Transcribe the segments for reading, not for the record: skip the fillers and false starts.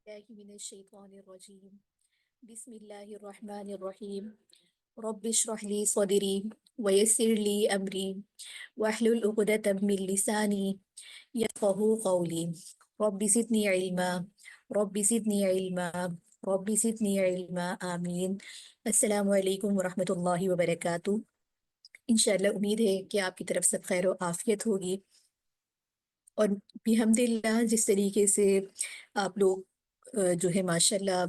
الله من الشيطان الرجيم. بسم الله الرحمن الرحيم. رب اشرح لي صدري ويسر لي أمري واحلل عقدة من لساني يفقه قولي. رب زدني علما. رب زدني علما. رب زدني علما آمین. السلام علیکم ورحمۃ اللہ وبرکاتہ. انشاءاللہ امید ہے کہ آپ کی طرف سب خیر و عافیت ہوگی. اور بحمد اللہ جس طریقے سے آپ لوگ جو ہے ماشاءاللہ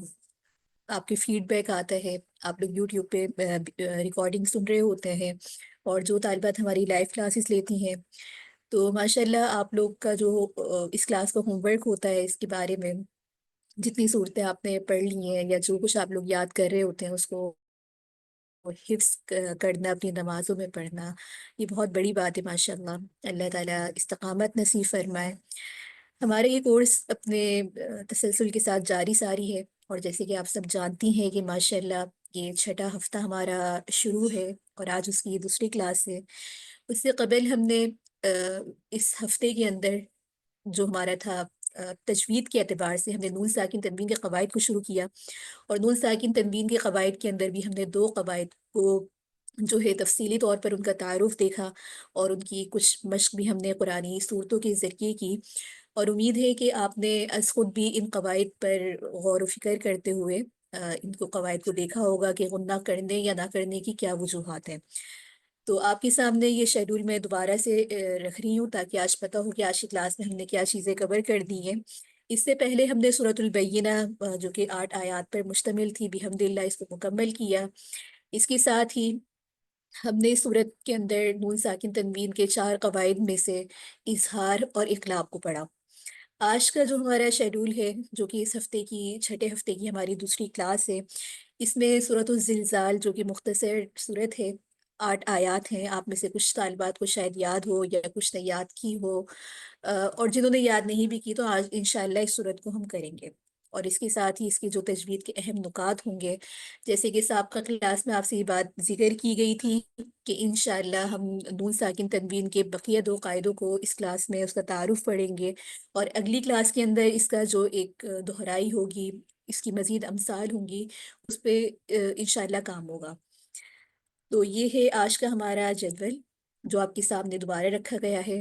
آپ کے فیڈ بیک آتا ہے، آپ لوگ یوٹیوب پہ ریکارڈنگ سن رہے ہوتے ہیں، اور جو طالبات ہماری لائیو کلاسز لیتی ہیں، تو ماشاءاللہ آپ لوگ کا جو اس کلاس کا ہوم ورک ہوتا ہے، اس کے بارے میں جتنی صورتیں آپ نے پڑھ لی ہیں یا جو کچھ آپ لوگ یاد کر رہے ہوتے ہیں اس کو حفظ کرنا، اپنی نمازوں میں پڑھنا، یہ بہت بڑی بات ہے ماشاءاللہ. اللہ تعالیٰ استقامت نصیب فرمائے. ہمارا یہ کورس اپنے تسلسل کے ساتھ جاری ساری ہے، اور جیسے کہ آپ سب جانتی ہیں کہ ماشاءاللہ یہ چھٹا ہفتہ ہمارا شروع ہے، اور آج اس کی دوسری کلاس ہے. اس سے قبل ہم نے اس ہفتے کے اندر جو ہمارا تھا تجوید کے اعتبار سے ہم نے نون ساکن تنوین کے قواعد کو شروع کیا، اور نون ساکن تنوین کے قواعد کے اندر بھی ہم نے دو قواعد کو جو ہے تفصیلی طور پر ان کا تعارف دیکھا، اور ان کی کچھ مشق بھی ہم نے قرآنی صورتوں کے ذریعے کی. اور امید ہے کہ آپ نے از خود بھی ان قواعد پر غور و فکر کرتے ہوئے ان کو قواعد کو دیکھا ہوگا کہ غنہ کرنے یا نہ کرنے کی کیا وجوہات ہیں. تو آپ کے سامنے یہ شیڈول میں دوبارہ سے رکھ رہی ہوں تاکہ آج پتہ ہو کہ آج کی کلاس میں ہم نے کیا چیزیں کور کر دی ہیں. اس سے پہلے ہم نے سورۃ البینہ جو کہ 8 آیات پر مشتمل تھی، بحمداللہ اس کو مکمل کیا. اس کے ساتھ ہی ہم نے سورت کے اندر نون ساکن تنوین کے 4 قواعد میں سے اظہار اور اقلاب کو پڑھا. آج کا جو ہمارا شیڈول ہے، جو کہ اس ہفتے کی چھٹے ہفتے کی ہماری دوسری کلاس ہے، اس میں سورۃ الزلزال جو کہ مختصر سورت ہے، 8 آیات ہیں. آپ میں سے کچھ طالبات کو شاید یاد ہو یا کچھ نے یاد کی ہو، اور جنہوں نے یاد نہیں بھی کی تو آج انشاءاللہ اس سورت کو ہم کریں گے. اور اس کے ساتھ ہی اس کی جو تجوید کے اہم نکات ہوں گے، جیسے کہ سابقہ کلاس میں آپ سے یہ بات ذکر کی گئی تھی کہ انشاءاللہ ہم نون ساکن تنوین کے بقیہ 2 قاعدوں کو اس کلاس میں اس کا تعارف پڑھیں گے، اور اگلی کلاس کے اندر اس کا جو ایک دہرائی ہوگی، اس کی مزید امثال ہوں گی، اس پہ انشاءاللہ کام ہوگا. تو یہ ہے آج کا ہمارا جدول جو آپ کے سامنے دوبارہ رکھا گیا ہے.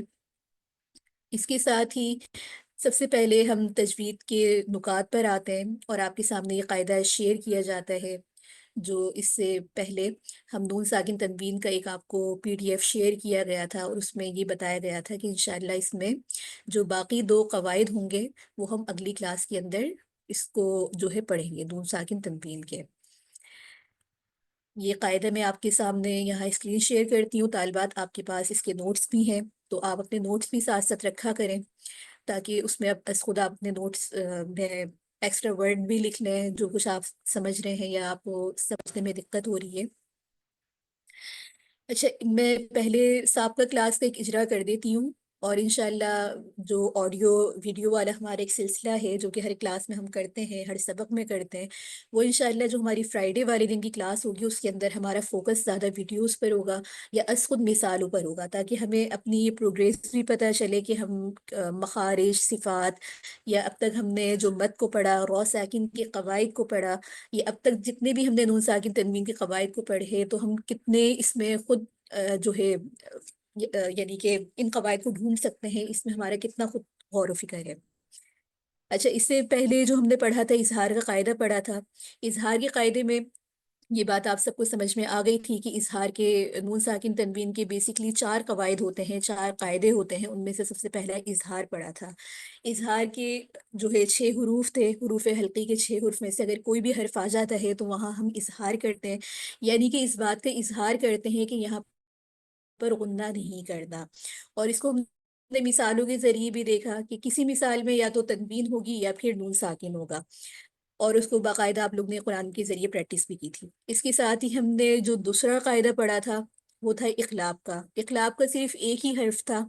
اس کے ساتھ ہی سب سے پہلے ہم تجوید کے نکات پر آتے ہیں، اور آپ کے سامنے یہ قاعدہ شیئر کیا جاتا ہے جو اس سے پہلے ہم نون ساکن تنوین کا ایک آپ کو PDF شیئر کیا گیا تھا، اور اس میں یہ بتایا گیا تھا کہ انشاءاللہ اس میں جو باقی 2 قواعد ہوں گے وہ ہم اگلی کلاس کے اندر اس کو جو ہے پڑھیں گے نون ساکن تنوین کے. یہ قاعدہ میں آپ کے سامنے یہاں اسکرین شیئر کرتی ہوں. طالبات آپ کے پاس اس کے نوٹس بھی ہیں، تو آپ اپنے نوٹس بھی ساتھ ساتھ رکھا کریں تاکہ اس میں اب خود آپ اپنے نوٹس میں ایکسٹرا ورڈ بھی لکھ لیں جو کچھ آپ سمجھ رہے ہیں یا آپ کو سمجھنے میں دقت ہو رہی ہے. اچھا، میں پہلے سابقہ کلاس کا ایک اجرا کر دیتی ہوں، اور انشاءاللہ جو آڈیو ویڈیو والا ہمارا ایک سلسلہ ہے جو کہ ہر کلاس میں ہم کرتے ہیں، ہر سبق میں کرتے ہیں، وہ انشاءاللہ جو ہماری فرائیڈے والے دن کی کلاس ہوگی اس کے اندر ہمارا فوکس زیادہ ویڈیوز پر ہوگا یا از خود مثالوں پر ہوگا، تاکہ ہمیں اپنی یہ پروگریس بھی پتہ چلے کہ ہم مخارج، صفات، یا اب تک ہم نے جو مد کو پڑھا، را ساکن کے قواعد کو پڑھا، یہ اب تک جتنے بھی ہم نے نون ساکن تنوین کے قواعد کو پڑھے تو ہم کتنے اس میں خود جو ہے یعنی کہ ان قواعد کو ڈھونڈ سکتے ہیں، اس میں ہمارا کتنا خود غور و فکر ہے. اچھا، اس سے پہلے جو ہم نے پڑھا تھا اظہار کا قاعدہ پڑھا تھا. اظہار کے قاعدے میں یہ بات آپ سب کو سمجھ میں آ گئی تھی کہ اظہار کے نون ساکن تنوین کے بیسکلی 4 قواعد ہوتے ہیں، 4 قاعدے ہوتے ہیں. ان میں سے سب سے پہلا اظہار پڑھا تھا. اظہار کے جو ہے 6 حروف تھے، حروف حلقی کے 6 حروف میں سے اگر کوئی بھی حرف آ جاتا ہے تو وہاں ہم اظہار کرتے ہیں، یعنی کہ اس بات کا اظہار کرتے ہیں کہ یہاں پر غنہ نہیں کرنا. اور اس کو ہم نے مثالوں کے ذریعے بھی دیکھا کہ کسی مثال میں یا تو تنوین ہوگی یا پھر نون ساکن ہوگا، اور اس کو باقاعدہ آپ لوگ نے قرآن کے ذریعے پریکٹس بھی کی تھی. اس کے ساتھ ہی ہم نے جو دوسرا قاعدہ پڑھا تھا وہ تھا اقلاب کا. اقلاب کا صرف ایک ہی حرف تھا،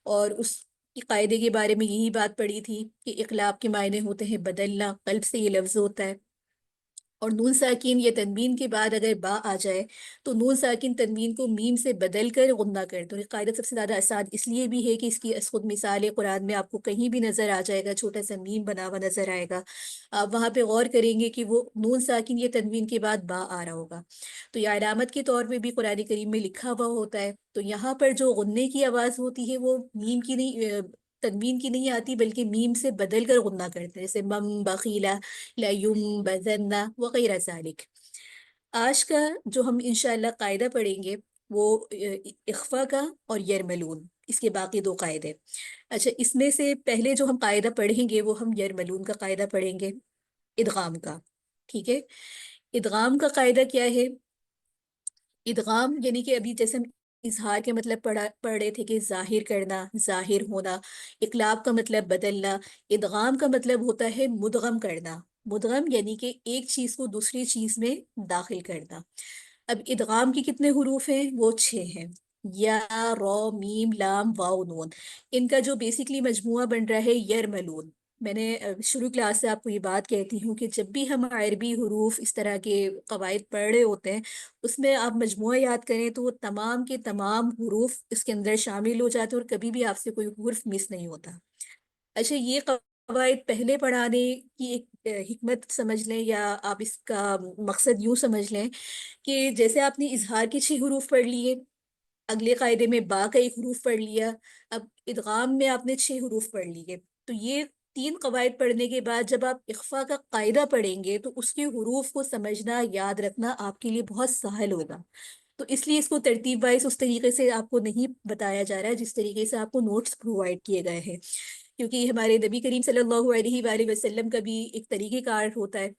اور اس کی قاعدے کے بارے میں یہی بات پڑھی تھی کہ اقلاب کے معنی ہوتے ہیں بدلنا، قلب سے یہ لفظ ہوتا ہے. اور نون ساکن یا تنوین کے بعد اگر با آ جائے تو نون ساکن تنوین کو میم سے بدل کر غنہ کر دو۔ یہ قاعدہ سب سے زیادہ آسان اس لیے بھی ہے کہ اس کی از خود مثال قرآن میں آپ کو کہیں بھی نظر آ جائے گا، چھوٹا سا میم بنا ہوا نظر آئے گا، آپ وہاں پہ غور کریں گے کہ وہ نون ساکن یا تنوین کے بعد با آ رہا ہوگا، تو یہ علامت کے طور پہ بھی قرآن کریم میں لکھا ہوا ہوتا ہے۔ تو یہاں پر جو غنے کی آواز ہوتی ہے وہ میم کی نہیں، تنوین کی نہیں آتی، بلکہ میم سے بدل کر غنہ کرتے ہیں، جیسے مم بخیلا لَيُنبَذَنَّ وغیرہ ذالک۔ آج کا جو ہم انشاءاللہ قاعدہ پڑھیں گے وہ اخفا کا اور یرملون، اس کے باقی دو قاعدے۔ اچھا، اس میں سے پہلے جو ہم قاعدہ پڑھیں گے وہ ہم یرملون کا قاعدہ پڑھیں گے، ادغام کا، ٹھیک ہے؟ ادغام کا قاعدہ کیا ہے؟ ادغام یعنی کہ ابھی جیسے ہم اظہار کے مطلب پڑھ رہے تھے کہ ظاہر کرنا، ظاہر ہونا، اقلاب کا مطلب بدلنا، ادغام کا مطلب ہوتا ہے مدغم کرنا۔ مدغم یعنی کہ ایک چیز کو دوسری چیز میں داخل کرنا۔ اب ادغام کے کتنے حروف ہیں؟ وہ 6 ہیں، یا، رو، میم، لام، واو، نون۔ ان کا جو بیسکلی مجموعہ بن رہا ہے یرملون۔ میں نے شروع کلاس سے آپ کو یہ بات کہتی ہوں کہ جب بھی ہم عربی حروف اس طرح کے قواعد پڑھ رہے ہوتے ہیں، اس میں آپ مجموعہ یاد کریں تو وہ تمام کے تمام حروف اس کے اندر شامل ہو جاتے ہیں اور کبھی بھی آپ سے کوئی حرف مس نہیں ہوتا۔ اچھا، یہ قواعد پہلے پڑھانے کی ایک حکمت سمجھ لیں، یا آپ اس کا مقصد یوں سمجھ لیں کہ جیسے آپ نے اظہار کے 6 حروف پڑھ لیے، اگلے قاعدے میں با کا ایک حروف پڑھ لیا، اب ادغام میں آپ نے 6 حروف پڑھ لیے، تو یہ 3 قواعد پڑھنے کے بعد جب آپ اخفا کا قاعدہ پڑھیں گے تو اس کے حروف کو سمجھنا، یاد رکھنا آپ کے لیے بہت سہل ہوگا۔ تو اس لیے اس کو ترتیب وائز اس طریقے سے آپ کو نہیں بتایا جا رہا ہے جس طریقے سے آپ کو نوٹس پرووائڈ کیے گئے ہیں، کیونکہ ہمارے نبی کریم صلی اللہ علیہ وآلہ وسلم کا بھی ایک طریقہ کار ہوتا ہے،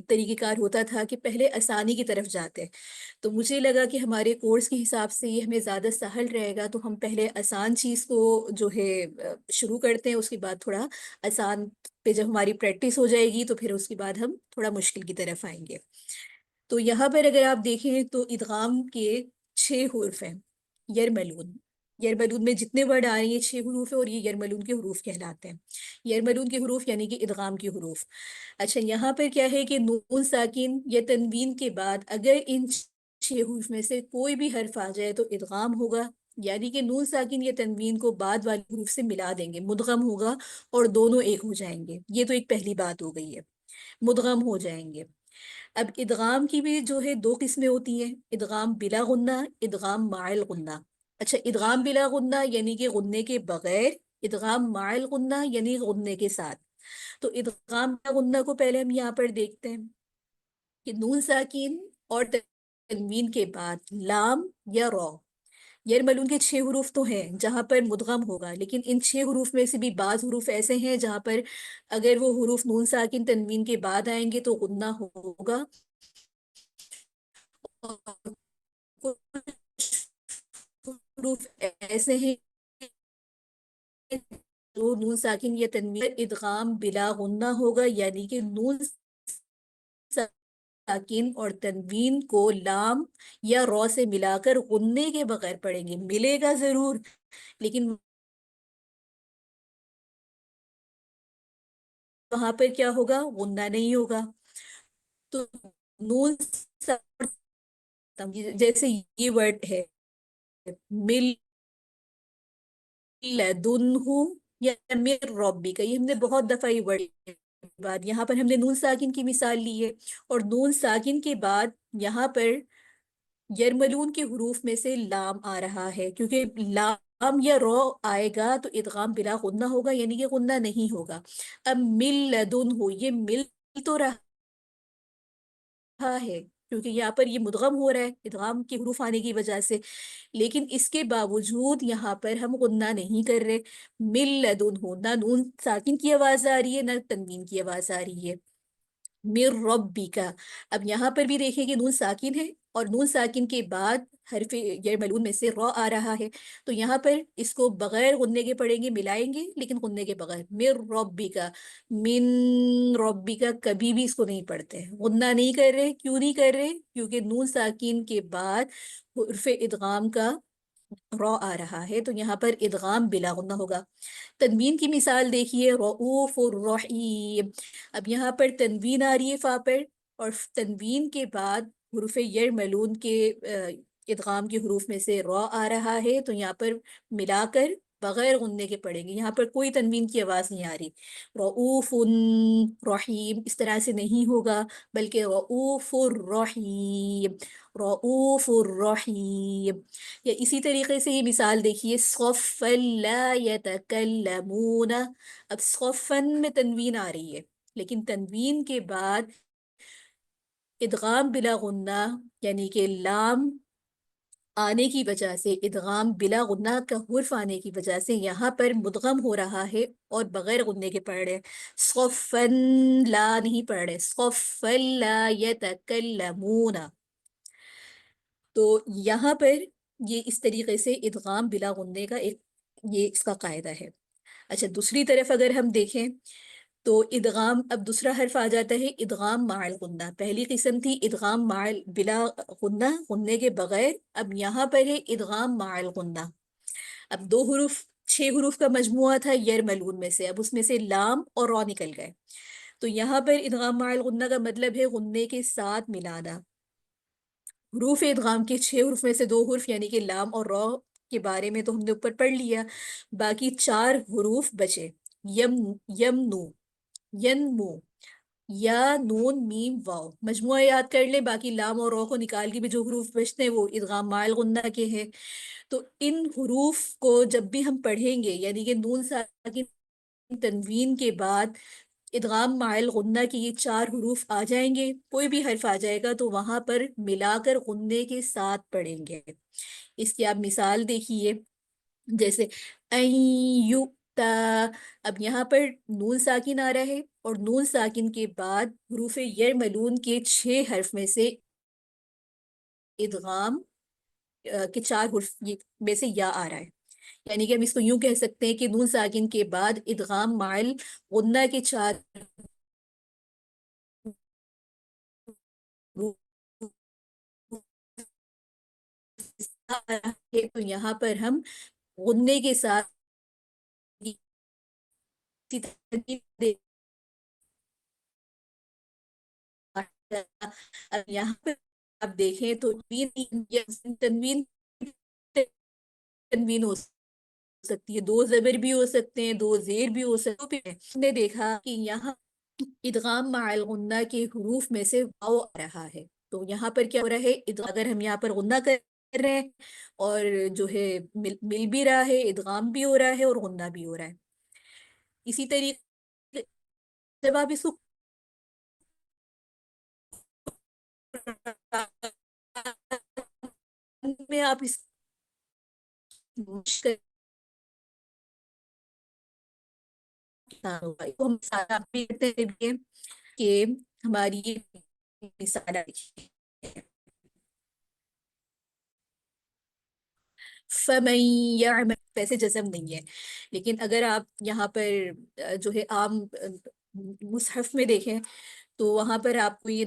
طریقہ کار ہوتا تھا کہ پہلے آسانی کی طرف جاتے ہیں۔ تو مجھے لگا کہ ہمارے کورس کے حساب سے یہ ہمیں زیادہ سہل رہے گا، تو ہم پہلے آسان چیز کو جو ہے شروع کرتے ہیں، اس کے بعد تھوڑا آسان پہ جب ہماری پریکٹس ہو جائے گی تو پھر اس کے بعد ہم تھوڑا مشکل کی طرف آئیں گے۔ تو یہاں پر اگر آپ دیکھیں تو ادغام کے 6 حروف ہیں، یرملون۔ یرملون میں جتنے ورڈ آ رہے ہیں یہ 6 حروف ہیں اور یہ یرملون کے حروف کہلاتے ہیں۔ یرملون کے حروف یعنی کہ ادغام کے حروف۔ اچھا، یہاں پر کیا ہے کہ نون ساکن یا تنوین کے بعد اگر ان 6 حروف میں سے کوئی بھی حرف آ جائے تو ادغام ہوگا، یعنی کہ نون ساکن یا تنوین کو بعد والے حروف سے ملا دیں گے، مدغم ہوگا اور دونوں ایک ہو جائیں گے۔ یہ تو ایک پہلی بات ہو گئی ہے، مدغم ہو جائیں گے۔ اب ادغام کی بھی جو ہے 2 قسمیں ہوتی ہیں، ادغام بلا غنہ، ادغام مع الغنہ۔ اچھا، ادغام بلا غنہ یعنی کہ غنے کے بغیر، ادغام مع الغنہ یعنی غنے کے ساتھ۔ تو ادغام بلا غنہ کو پہلے ہم یہاں پر دیکھتے ہیں کہ نون ساکین اور تنوین کے بعد لام یا رو، یرملون کے 6 حروف تو ہیں جہاں پر مدغم ہوگا، لیکن ان 6 حروف میں سے بھی بعض حروف ایسے ہیں جہاں پر اگر وہ حروف نون ساکن تنوین کے بعد آئیں گے تو غنہ ہوگا، اور کچھ حروف ایسے ہیں جو نون ساکن یا تنوین ادغام بلا غنہ ہوگا، یعنی کہ نون ساکن اور تنوین کو لام یا رو سے ملا کر غنے کے بغیر پڑھیں گے، ملے گا ضرور لیکن وہاں پر کیا ہوگا؟ غنہ نہیں ہوگا۔ تو نون جیسے یہ ورڈ ہے مل لدنہ یا من ربک، یہ ہم نے بہت دفعہ یہ ورڈ بعد یہاں پر ہم نے نون ساکن کی مثال لی ہے، اور نون ساکن کے بعد یہاں پر یرملون کے حروف میں سے لام آ رہا ہے، کیونکہ لام یا رو آئے گا تو ادغام بلا غنہ ہوگا، یعنی کہ غنہ نہیں ہوگا۔ اب مل لدنہ، یہ مل تو رہا ہے کیونکہ یہاں پر یہ مدغم ہو رہا ہے ادغام کے حروف آنے کی وجہ سے، لیکن اس کے باوجود یہاں پر ہم غنہ نہیں کر رہے۔ مل لدنہ، نہ نون ساکن کی آواز آ رہی ہے نہ تنوین کی آواز آ رہی ہے، مر ربک۔ اب یہاں پر بھی دیکھیں کہ نون ساکن ہے اور نون ساکن کے بعد حرف یرملون میں سے رو آ رہا ہے، تو یہاں پر اس کو بغیر غنے کے پڑھیں گے، ملائیں گے لیکن غنے کے بغیر، مر ربک، من ربک، کبھی بھی اس کو نہیں پڑھتے، غنہ نہیں کر رہے۔ کیوں نہیں کر رہے؟ کیونکہ نون ساکن کے بعد حرف ادغام کا رو آ رہا ہے، تو یہاں پر ادغام بلا غنہ ہوگا۔ تنوین کی مثال دیکھیے، رؤوف الرحیم، اب یہاں پر تنوین آ رہی ہے فا پر، اور تنوین کے بعد حروف یرملون کے ادغام کے حروف میں سے را آ رہا ہے، تو یہاں پر ملا کر بغیر غننے کے پڑھیں گے، یہاں پر کوئی تنوین کی آواز نہیں آ رہی۔ رؤوف رحیم اس طرح سے نہیں ہوگا، بلکہ رؤوف الرحیم، رؤوف الرحیم۔ یا اسی طریقے سے یہ مثال دیکھیے، صفا لا یتکلمون، اب صفن میں تنوین آ رہی ہے، لیکن تنوین کے بعد ادغام بلا غنہ، یعنی کہ لام آنے کی وجہ سے، ادغام بلا غنہ کا حرف آنے کی وجہ سے یہاں پر مدغم ہو رہا ہے اور بغیر غننے کے پڑھ رہے، صفن لا نہیں پڑھ رہے، صفا لا یتکلمون۔ تو یہاں پر یہ اس طریقے سے ادغام بلا غننے کا ایک یہ اس کا قاعدہ ہے۔ اچھا، دوسری طرف اگر ہم دیکھیں تو ادغام، اب دوسرا حرف آ جاتا ہے ادغام مع الغنہ۔ پہلی قسم تھی ادغام مع بلا غنہ، غننے کے بغیر، اب یہاں پر ہے ادغام مع الغنہ۔ اب دو حروف، 6 حروف کا مجموعہ تھا یرملون میں سے، اب اس میں سے لام اور را نکل گئے، تو یہاں پر ادغام مع الغنہ کا مطلب ہے غننے کے ساتھ ملانا۔ حروف ادغام کے 6 حروف میں سے 2 حروف یعنی کہ لام اور را کے بارے میں تو ہم نے اوپر پڑھ لیا، باقی 4 حروف بچے، یم، یمنو، ینمو، یا نون میم واو، مجموعہ یاد کر لیں، باقی لام اور را کو نکال کے بھی جو حروف بچتے ہیں وہ ادغام مع الغنہ کے ہیں۔ تو ان حروف کو جب بھی ہم پڑھیں گے، یعنی کہ نون ساکن تنوین کے بعد ادغام مع الغنہ کی یہ 4 حروف آ جائیں گے، کوئی بھی حرف آ جائے گا تو وہاں پر ملا کر غننے کے ساتھ پڑھیں گے۔ اس کی آپ مثال دیکھیے، جیسے این یؤتا، اب یہاں پر نون ساکن آ رہا ہے اور نون ساکن کے بعد حروف یرملون کے 6 حرف میں سے ادغام کے 4 حروف میں سے یا آ رہا ہے، یعنی کہ ہم اس کو یوں کہہ سکتے ہیں کہ نون ساکن کے بعد ادغام مع الغنہ کے 4 حروف آ رہا ہے، تو یہاں پر ہم غننے کے ساتھ اسی طرح اب یہاں پہ آپ دیکھیں تو تنوین تنوین ہو سکتی ہے، 2 زبر بھی ہو سکتے ہیں، 2 زیر بھی ہو سکتے ہیں۔ ہم نے دیکھا کہ یہاں ادغام مع الغنہ کے حروف میں سے واو آ رہا ہے، تو یہاں پر کیا ہو رہا ہے، اگر ہم یہاں پر غنہ کر رہے ہیں اور جو ہے مل بھی رہا ہے، ادغام بھی ہو رہا ہے اور غنہ بھی ہو رہا ہے۔ اسی طریقے جب آپ اس کو میں آپ اس ہم سارا کہ ہماری یہ مثال فَمَن يَعْمَلْ، ویسے جزم نہیں ہے، لیکن اگر آپ یہاں پر جو ہے عام مصحف میں دیکھیں تو وہاں پر آپ کو یہ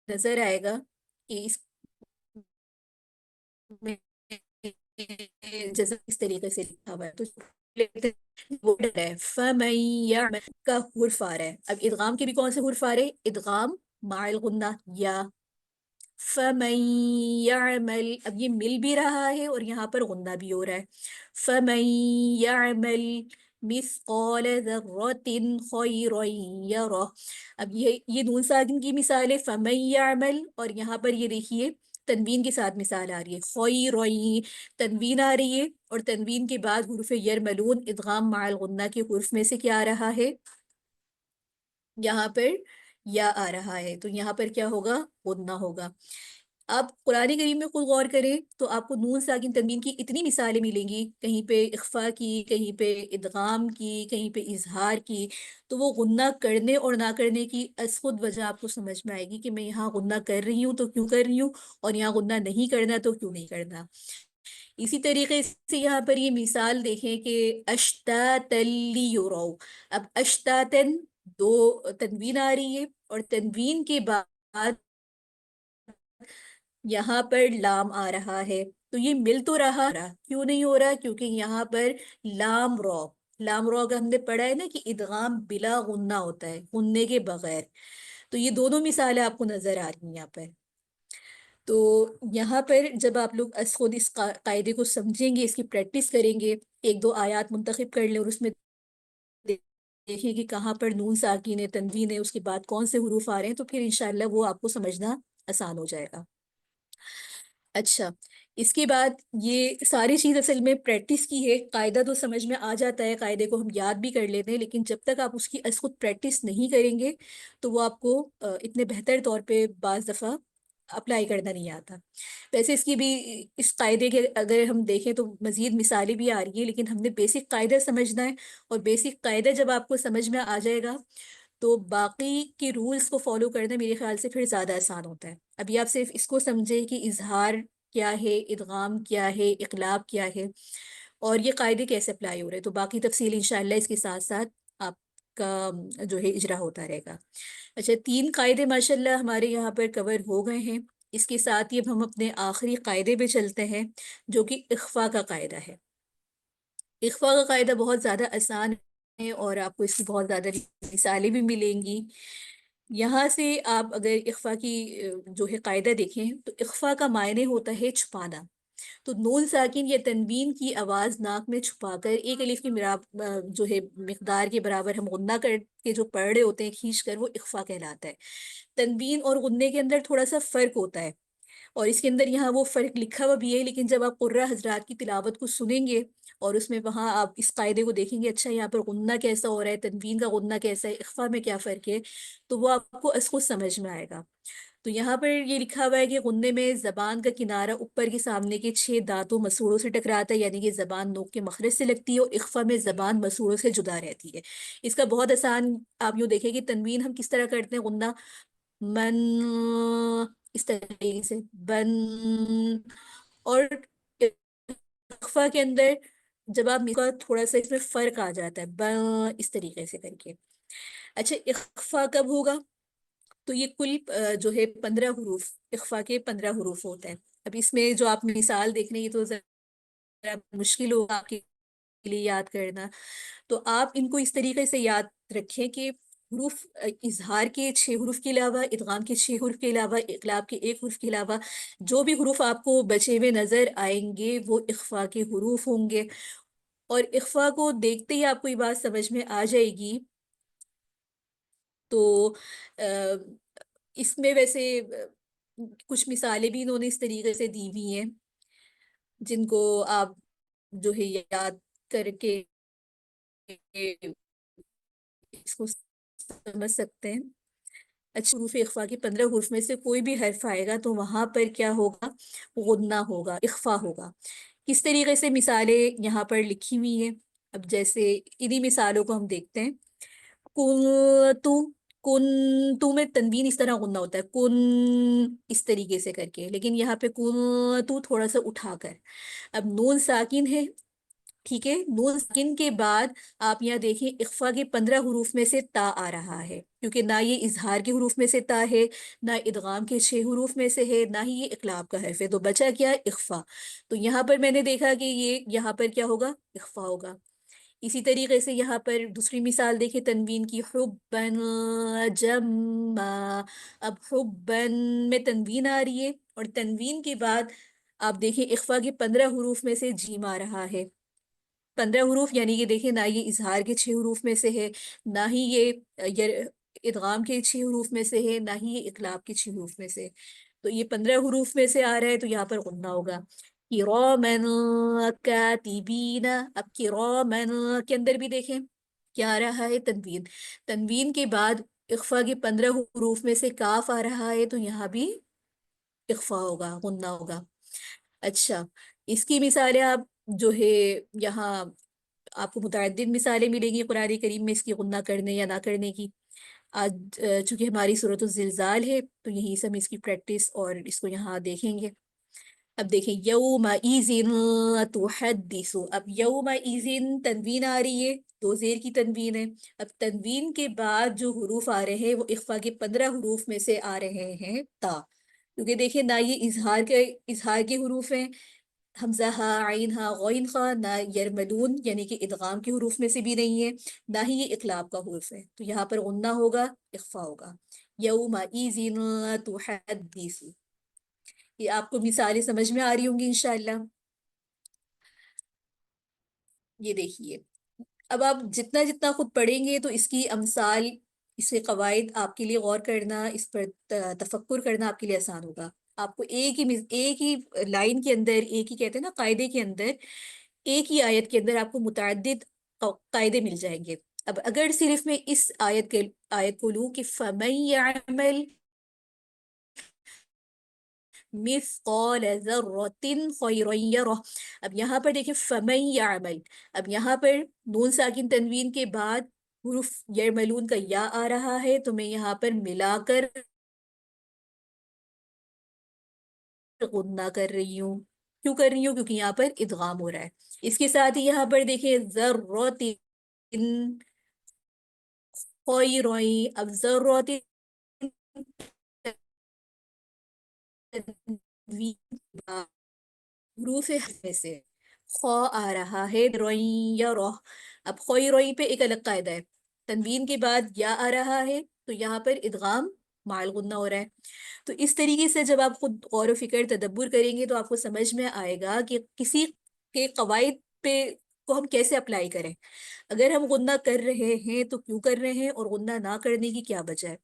نظر آئے گا کہ اس میں جزم اس طریقے سے لکھا ہوا ہے، تو وہ ہے فَمَن يَعْمَلْ کا حرف آ رہا ہے۔ اب ادغام کے بھی کون سے حرف آ رہے ہیں، ادغام مع الغنہ یا، فَمَن يَعْمَلْ، اب یہ مل بھی رہا ہے اور یہاں پر غنہ بھی ہو رہا ہے، فَمَن يَعْمَلْ مِثْقَالَ ذَرَّةٍ خَيْرًا يَرَهُ۔ اب یہ نون ساکن کی مثال ہے فَمَن يَعْمَلْ، اور یہاں پر یہ دیکھیے تنوین کے ساتھ مثال آ رہی ہے، خَيْرًا، تنوین آ رہی ہے اور تنوین کے بعد حروف یرملون ادغام مع الغنہ کے حروف میں سے کیا آ رہا ہے، یہاں پر یا آ رہا ہے، تو یہاں پر کیا ہوگا، غنہ ہوگا۔ آپ قرآن کریم میں خود غور کریں تو آپ کو نون ساکن تنوین کی اتنی مثالیں ملیں گی، کہیں پہ اخفا کی، کہیں پہ ادغام کی، کہیں پہ اظہار کی، تو وہ غنہ کرنے اور نہ کرنے کی از خود وجہ آپ کو سمجھ میں آئے گی کہ میں یہاں غنہ کر رہی ہوں تو کیوں کر رہی ہوں، اور یہاں غنہ نہیں کرنا تو کیوں نہیں کرنا۔ اسی طریقے سے یہاں پر یہ مثال دیکھیں کہ اشتاتا لیروا، اب اشتاتن، دو تنوین آ رہی ہے اور تنوین کے بعد یہاں پر لام آ رہا ہے، تو یہ مل تو رہا، کیوں نہیں ہو رہا، کیونکہ یہاں پر لام را، لام را کا ہم نے پڑھا ہے نا کہ ادغام بلا غنہ ہوتا ہے، غننے کے بغیر. تو یہ دونوں مثالیں آپ کو نظر آ رہی ہیں یہاں پر. تو یہاں پر جب آپ لوگ خود اس قاعدے کو سمجھیں گے، اس کی پریکٹس کریں گے، ایک دو آیات منتخب کر لیں اور اس میں دیکھیں کہ کہاں پر نون ساکن ہے، تنوین ہے، اس کے بعد کون سے حروف آ رہے ہیں، تو پھر انشاءاللہ وہ آپ کو سمجھنا آسان ہو جائے گا. اچھا، اس کے بعد یہ ساری چیز اصل میں پریکٹس کی ہے. قاعدہ تو سمجھ میں آ جاتا ہے، قاعدے کو ہم یاد بھی کر لیتے ہیں، لیکن جب تک آپ اس کی از خود پریکٹس نہیں کریں گے تو وہ آپ کو اتنے بہتر طور پہ بعض دفعہ اپلائی کرنا نہیں آتا. ویسے اس کی بھی، اس قاعدے کے اگر ہم دیکھیں تو مزید مثالیں بھی آ رہی ہیں، لیکن ہم نے بیسک قاعدہ سمجھنا ہے. اور بیسک قاعدہ جب آپ کو سمجھ میں آ جائے گا تو باقی کے رولز کو فالو کرنا میرے خیال سے پھر زیادہ آسان ہوتا ہے. ابھی آپ صرف اس کو سمجھیں کہ اظہار کیا ہے، ادغام کیا ہے، اقلاب کیا ہے، اور یہ قاعدے کیسے اپلائی ہو رہے ہیں. تو باقی تفصیل انشاءاللہ اس کے ساتھ ساتھ آپ کا جو ہے اجرا ہوتا رہے گا. اچھا، 3 قاعدے ماشاءاللہ ہمارے یہاں پر کور ہو گئے ہیں. اس کے ساتھ ہی اب ہم اپنے آخری قاعدے پہ چلتے ہیں جو کہ اخفاء کا قاعدہ ہے. اخفاء کا قاعدہ بہت زیادہ آسان ہے اور آپ کو اس کی بہت زیادہ مثالیں بھی ملیں گی. یہاں سے آپ اگر اخفاء کی جو ہے قاعدہ دیکھیں تو اخفاء کا معنی ہوتا ہے چھپانا. تو نون ساکن یا تنوین کی آواز ناک میں چھپا کر ایک الف کی جو ہے مقدار کے برابر ہم غنہ کر کے جو پڑھ رہے ہوتے ہیں کھینچ کر، وہ اخفاء کہلاتا ہے. تنوین اور غنے کے اندر تھوڑا سا فرق ہوتا ہے، اور اس کے اندر یہاں وہ فرق لکھا ہوا بھی ہے، لیکن جب آپ قرہ حضرات کی تلاوت کو سنیں گے اور اس میں وہاں آپ اس قاعدے کو دیکھیں گے، اچھا یہاں پر غنہ کیسا ہو رہا ہے، تنوین کا غنہ کیسا ہے، اخفاء میں کیا فرق ہے، تو وہ آپ کو اس کو سمجھ میں آئے گا. تو یہاں پر یہ لکھا ہوا ہے کہ غنے میں زبان کا کنارہ اوپر کے سامنے کے 6 دانتوں مسوڑوں سے ٹکراتا ہے، یعنی کہ زبان نوک کے مخرج سے لگتی ہے، اور اخفاء میں زبان مسوڑوں سے جدا رہتی ہے. اس کا بہت آسان آپ یوں دیکھیں کہ تنوین ہم کس طرح کرتے ہیں، غنہ من، اس طریقے سے بن، اور اخفاء کے اندر جب آپ کا تھوڑا سا اس میں فرق آ جاتا ہے، بن اس طریقے سے کر کے. اچھا، اخفاء کب ہوگا؟ تو یہ کل جو ہے 15 حروف، اخفاء کے 15 حروف ہوتے ہیں. اب اس میں جو آپ مثال دیکھ رہے ہیں یہ تو ذرا مشکل ہوگا آپ کے لیے یاد کرنا. تو آپ ان کو اس طریقے سے یاد رکھیں کہ حروف اظہار کے 6 حروف کے علاوہ، ادغام کے 6 حروف کے علاوہ، اقلاب کے 1 حرف کے علاوہ جو بھی حروف آپ کو بچے ہوئے نظر آئیں گے وہ اخفاء کے حروف ہوں گے. اور اخفاء کو دیکھتے ہی آپ کو یہ بات سمجھ میں آ جائے گی. تو اس میں ویسے کچھ مثالیں بھی انہوں نے اس طریقے سے دی ہوئی ہیں جن کو آپ جو ہے یاد کر کے اس کو سمجھ سکتے ہیں. اچھا، حروف اخفاء کے 15 حروف میں سے کوئی بھی حرف آئے گا تو وہاں پر کیا ہوگا؟ غنہ ہوگا، اخفاء ہوگا. کس طریقے سے مثالیں یہاں پر لکھی ہوئی ہیں؟ اب جیسے انہی مثالوں کو ہم دیکھتے ہیں. کنتو، کنتو میں تنوین اس طرح غنہ ہوتا ہے، کن اس طریقے سے کر کے، لیکن یہاں پہ کنتو تھوڑا سا اٹھا کر. اب نون ساکن ہے، ٹھیک ہے، نون ساکن کے بعد آپ یہاں دیکھیں اخفاء کے 15 حروف میں سے تا آ رہا ہے، کیونکہ نہ یہ اظہار کے حروف میں سے تا ہے، نہ ادغام کے 6 حروف میں سے ہے، نہ ہی یہ اقلاب کا حرف ہے. تو بچا کیا؟ اخفاء. تو یہاں پر میں نے دیکھا کہ یہ یہاں پر کیا ہوگا؟ اخفاء ہوگا. اسی طریقے سے یہاں پر دوسری مثال دیکھیں تنوین کی، حبن جما. اب حبن میں تنوین آ رہی ہے، اور تنوین کے بعد آپ دیکھیں اخفاء کے 15 حروف میں سے جیم آ رہا ہے. 15 حروف یعنی کہ دیکھیں نہ یہ اظہار کے 6 حروف میں سے ہے، نہ ہی یہ ادغام کے 6 حروف میں سے ہے، نہ ہی یہ اقلاب کے 6 حروف میں سے. تو یہ 15 حروف میں سے آ رہا ہے تو یہاں پر غنہ ہوگا. کرامن کاتبین. اب کرامن کے اندر بھی دیکھیں کیا آ رہا ہے؟ تنوین. تنوین کے بعد اخفاء کے 15 حروف میں سے کاف آ رہا ہے تو یہاں بھی اخفاء ہوگا، غنہ ہوگا. اچھا، اس کی مثالیں آپ جو ہے یہاں آپ کو متعدد مثالیں ملیں گی قرآن کریم میں اس کی غنہ کرنے یا نہ کرنے کی. آج چونکہ ہماری سورۃ الزلزال ہے تو یہیں سے ہم اس کی پریکٹس اور اس کو یہاں دیکھیں گے. اب دیکھیں یومئذ تحدث. اب یومئذ تنوین آ رہی ہے، 2 زیر کی تنوین ہے. اب تنوین کے بعد جو حروف آ رہے ہیں وہ اخفاء کے 15 حروف میں سے آ رہے ہیں تا، کیونکہ دیکھیں نہ یہ اظہار کے حروف ہیں، حمزہ ہا عین ہا غین خا، نہ یرملون یعنی کہ ادغام کے حروف میں سے بھی نہیں ہے، نہ ہی یہ اقلاب کا حرف ہے، تو یہاں پر غنہ ہوگا، اخفا ہوگا۔ یوم ایذن تحدث، یہ آپ کو مثالیں سمجھ میں آ رہی ہوں گی انشاءاللہ۔ یہ دیکھیے، اب آپ جتنا جتنا خود پڑھیں گے تو اس کی امثال، اس کے قواعد آپ کے لیے غور کرنا، اس پر تفکر کرنا آپ کے لیے آسان ہوگا۔ آپ کو ایک ہی لائن کے اندر، ایک ہی کہتے ہیں نا قاعدے کے اندر، ایک ہی آیت کے اندر آپ کو متعدد قاعدے مل جائیں گے۔ اب اگر صرف میں اس آیت کو لوں کہ فَمَن يَعْمَلْ مثقال ذرۃ خیرا یرہ، اب یہاں پر دیکھیں فمن یعمل، اب یہاں پر نون ساکن تنوین کے بعد حروف یرملون کا یا آ رہا ہے، تو میں یہاں پر ملا کر غنہ کر رہی ہوں۔ کیوں کر رہی ہوں؟ کیونکہ یہاں پر ادغام ہو رہا ہے۔ اس کے ساتھ ہی یہاں پر دیکھیں ذرۃ خیرا، اب ذرۃ تنوین حروف میں سے خو آ رہا ہے، روئیں یا روح، اب خوئی روئی پہ ایک الگ قاعدہ ہے، تنوین کے بعد یا آ رہا ہے تو یہاں پر ادغام مع الغنہ ہو رہا ہے۔ تو اس طریقے سے جب آپ خود غور و فکر تدبر کریں گے تو آپ کو سمجھ میں آئے گا کہ کسی کے قواعد پہ کو ہم کیسے اپلائی کریں۔ اگر ہم غنہ کر رہے ہیں تو کیوں کر رہے ہیں، اور غنہ نہ کرنے کی کیا وجہ ہے۔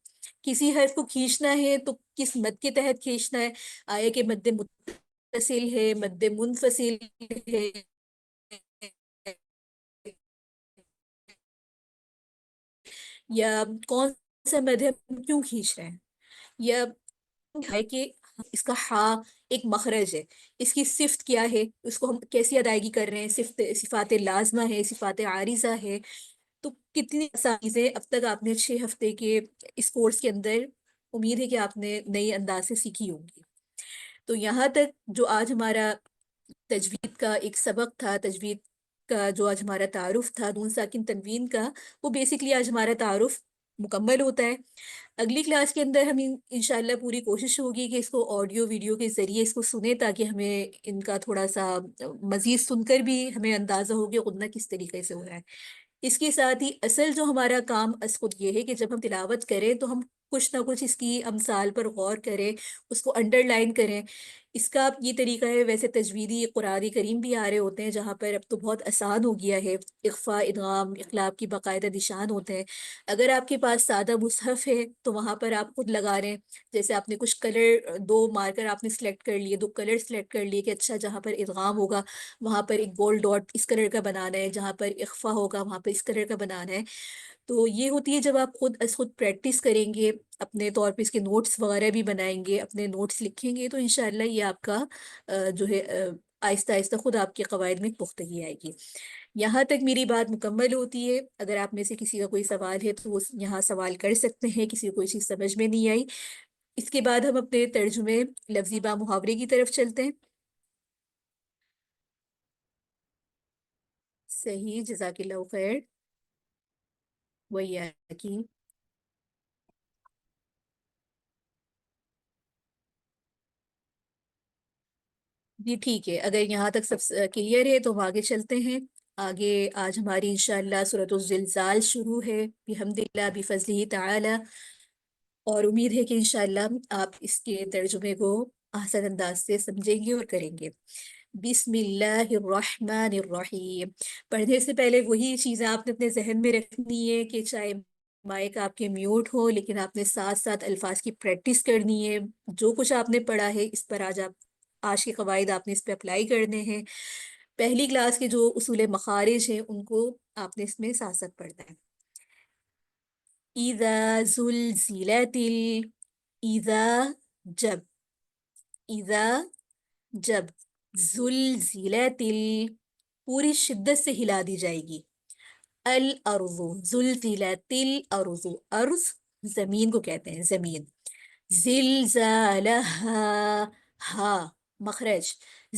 کسی حرف کو کھینچنا ہے تو کس مد کے تحت کھینچنا ہے، آئے کہ مد متصل ہے، مد منفصل ہے، یا کون سا مد ہے، کیوں کھینچ رہے ہیں، یا ہے کہ اس کا ہا ایک مخرج ہے، اس کی صفت کیا ہے، اس کو ہم کیسی ادائیگی کر رہے ہیں، صفات لازمہ ہے، صفات عارضہ ہے۔ تو کتنی آسان چیزیں اب تک آپ نے 6 ہفتے کے اس کورس کے اندر، امید ہے کہ آپ نے نئی انداز سے سیکھی ہوں گی۔ تو یہاں تک جو آج ہمارا تجوید کا ایک سبق تھا، تجوید کا جو آج ہمارا تعارف تھا نون ساکن تنوین کا، وہ بیسکلی آج ہمارا تعارف مکمل ہوتا ہے۔ اگلی کلاس کے اندر ہم انشاءاللہ پوری کوشش ہوگی کہ اس کو آڈیو ویڈیو کے ذریعے اس کو سنیں، تاکہ ہمیں ان کا تھوڑا سا مزید سن کر بھی ہمیں اندازہ ہو کہ غنہ کس طریقے سے ہو رہا ہے۔ اس کے ساتھ ہی اصل جو ہمارا کام از خود یہ ہے کہ جب ہم تلاوت کریں تو ہم کچھ نہ کچھ اس کی امثال پر غور کریں، اس کو انڈر لائن کریں۔ اس کا یہ طریقہ ہے، ویسے تجویدی قرآن کریم بھی آ رہے ہوتے ہیں جہاں پر اب تو بہت آسان ہو گیا ہے، اخفا، ادغام، اقلاب کی باقاعدہ نشان ہوتے ہیں۔ اگر آپ کے پاس سادہ مصحف ہے تو وہاں پر آپ خود لگا رہے ہیں، جیسے آپ نے کچھ کلر، دو مارکر آپ نے سلیکٹ کر لیے، دو کلر سلیکٹ کر لیے کہ اچھا جہاں پر ادغام ہوگا وہاں پر ایک گول ڈاٹ اس کلر کا بنانا ہے، جہاں پر اخفا ہوگا وہاں پر اس کلر کا بنانا ہے۔ تو یہ ہوتی ہے جب آپ خود از خود پریکٹس کریں گے، اپنے طور پہ اس کے نوٹس وغیرہ بھی بنائیں گے، اپنے نوٹس لکھیں گے، تو انشاءاللہ یہ آپ کا جو ہے آہستہ آہستہ خود آپ کے قواعد میں پختگی آئے گی۔ یہاں تک میری بات مکمل ہوتی ہے۔ اگر آپ میں سے کسی کا کوئی سوال ہے تو وہ یہاں سوال کر سکتے ہیں، کسی کو کوئی چیز سمجھ میں نہیں آئی۔ اس کے بعد ہم اپنے ترجمے لفظی با محاورے کی طرف چلتے ہیں۔ صحیح، جزاک اللہ خیر۔ وہی کی جی ٹھیک ہے، اگر یہاں تک سب کلیئر ہے تو ہم آگے چلتے ہیں۔ آگے آج ہماری انشاءاللہ سورۃ الزلزال شروع ہے، بحمد اللہ بفضلہ تعالی، اور امید ہے کہ انشاءاللہ آپ اس کے ترجمے کو آسان انداز سے سمجھیں گے اور کریں گے۔ بسم اللہ الرحمن الرحیم، پڑھنے سے پہلے وہی چیزیں آپ نے اپنے ذہن میں رکھنی ہے کہ چاہے مائک آپ کے میوٹ ہو، لیکن آپ نے ساتھ ساتھ الفاظ کی پریکٹس کرنی ہے۔ جو کچھ آپ نے پڑھا ہے اس پر آج کے قواعد آپ نے اس پہ اپلائی کرنے ہیں۔ پہلی کلاس کے جو اصول مخارج ہیں ان کو آپ نے اس میں ساتھ ساتھ پڑھنا ہے۔ اذا زلزلت اذا، جب، اذا، جب، زلزلت، پوری شدت سے ہلا دی جائے گی، الارض، زلزلت الارض، ارض زمین کو کہتے ہیں، زمین، زلزالہا، ہا مخرج،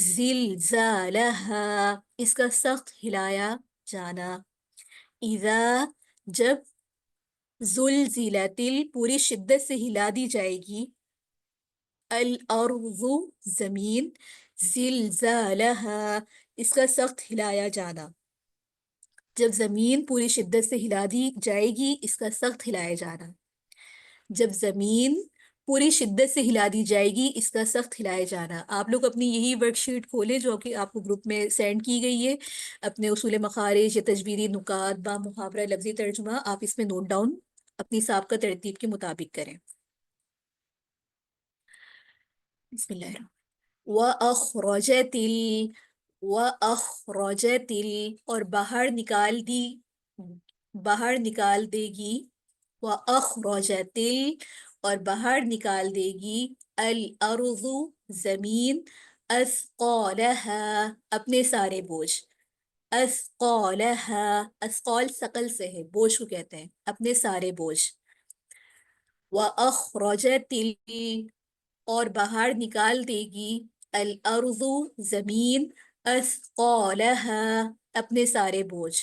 زلزالہا، اس کا سخت ہلایا جانا، اذا، جب، زلزلت، پوری شدت سے ہلا دی جائے گی، الارض، زمین، زلزالها، اس کا سخت ہلایا جانا. جب زمین پوری شدت سے ہلا دی جائے گی، اس کا سخت ہلایا جانا. جب زمین پوری شدت سے ہلا دی جائے گی، اس کا سخت ہلایا جانا. آپ لوگ اپنی یہی ورک شیٹ کھولیں جو کہ آپ کو گروپ میں سینڈ کی گئی ہے. اپنے اصول مخارج یا تجویدی نکات با محاورہ لفظی ترجمہ آپ اس میں نوٹ ڈاؤن اپنی سابقہ ترتیب کے مطابق کریں. بسم اللہ الرحمن. وَأَخْرَجَتِ وَأَخْرَجَتِ اور باہر نکال دے گی. وَأَخْرَجَتِ اور باہر نکال دے گی. الْأَرْضُ زمین. أَثْقَالَهَا اپنے سارے بوجھ. أَثْقَالَهَا اثقال ثقل سے ہے، بوجھ کو کہتے ہیں، اپنے سارے بوجھ. وَأَخْرَجَتِ اور باہر نکال دے گی. الارض زمین. اثقالها اپنے سارے بوجھ.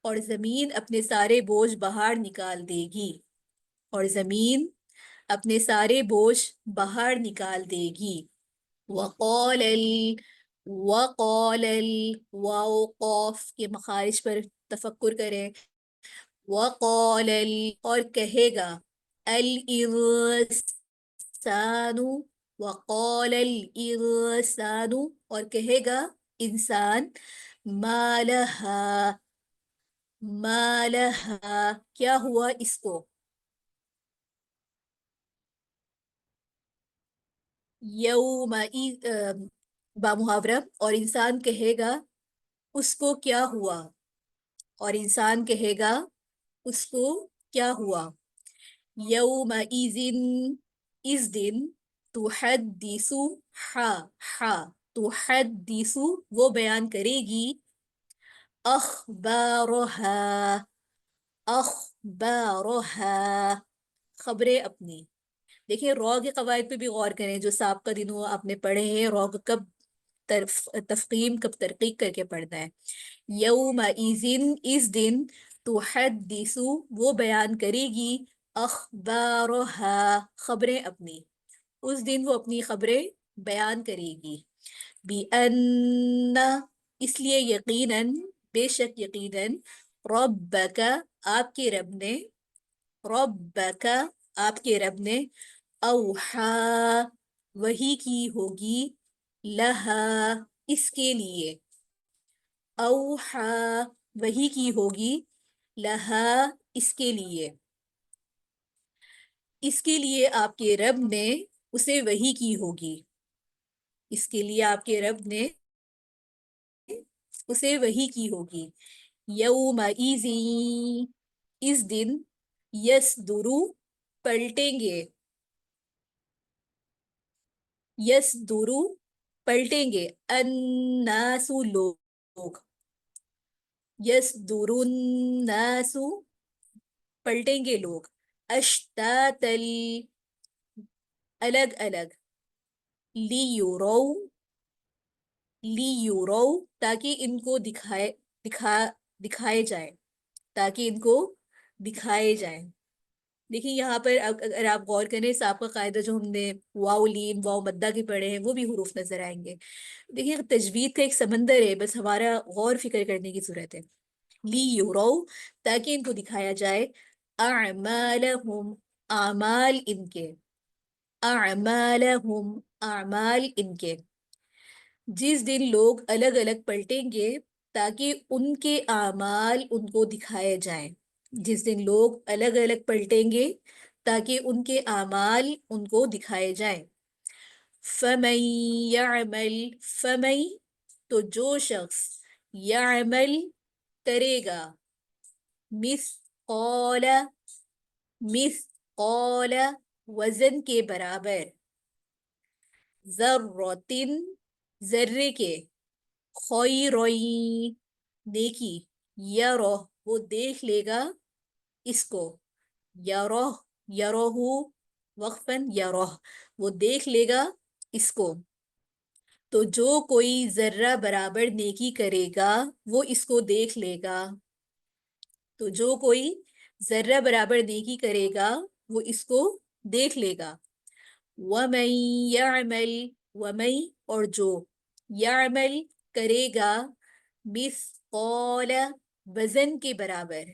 اور زمین اپنے سارے بوجھ باہر نکال دے گی. اور زمین اپنے سارے بوجھ باہر نکال دے گی. وقال واو قاف کے مخارج پر تفکر کریں. وقال اور کہے گا. الانسان وقال الانسان اور کہے گا انسان. ما لها کیا ہوا اس کو. یوم با محاورہ اور انسان کہے گا اس کو کیا ہوا. اور انسان کہے گا اس کو کیا ہوا. یومئذ اس دن. تحدث تحدث وہ بیان کرے گی. اخبارها خبریں اپنی. دیکھیں رو کے قواعد پہ بھی غور کریں جو سابقہ دنوں آپ نے پڑھے ہیں. رو کب تفخیم کب ترقیق کر کے پڑھنا ہے. یومئذ اس دن. تحدث وہ بیان کرے گی. اخبارها خبریں اپنی. اس دن وہ اپنی خبریں بیان کرے گی. بِأَنَّ اس لیے یقیناً بے شک یقیناً. ربک آپ کے رب نے. ربک آپ کے رب نے. اوحا وحی کی ہوگی. لہا اس کے لیے. اوحا وحی کی ہوگی. لہا اس کے لیے. اس کے لیے آپ کے رب نے اسے وحی کی ہوگی. اس کے لیے آپ کے رب نے اسے وحی کی ہوگی. یومئذ اس دن. یصدر پلٹیں گے. یصدر پلٹیں گے. الناس لوگ. یصدر الناس پلٹیں گے لوگ. اشتاتا الگ الگ. لیورو تاکہ ان کو دکھائے جائے. تاکہ ان کو دکھائے جائیں. دیکھیں یہاں پر اگر آپ غور کریں صاحب کا قاعدہ جو ہم نے واو لین واو مدہ کے پڑھے ہیں وہ بھی حروف نظر آئیں گے. دیکھیں تجوید کا ایک سمندر ہے، بس ہمارا غور فکر کرنے کی ضرورت ہے. لیورو تاکہ ان کو دکھایا جائے. اعمالہم اعمال ان کے. اعمالہم اعمال ان کے. جس دن لوگ الگ الگ پلٹیں گے تاکہ ان کے اعمال ان کو دکھائے جائیں. جس دن لوگ الگ الگ پلٹیں گے تاکہ ان کے اعمال ان کو دکھائے جائیں. فَمَن يَعْمَلْ فَمَن تو جو شخص. يَعْمَلْ کرے گا. مثقال مثقال وزن کے برابر. ذرۃ ذرے کے. خیرین نیکی. یرہ وہ دیکھ لے گا اس کو. یرہ یرہ وقفاً یرہ وہ دیکھ لے گا اس کو. تو جو کوئی ذرہ برابر نیکی کرے گا وہ اس کو دیکھ لے گا. تو جو کوئی ذرہ برابر نیکی کرے گا وہ اس کو دیکھ لے گا. وَمَن يَعْمَلْ وَمَن اور جو یعمل کرے گا مثقال وزن کے برابر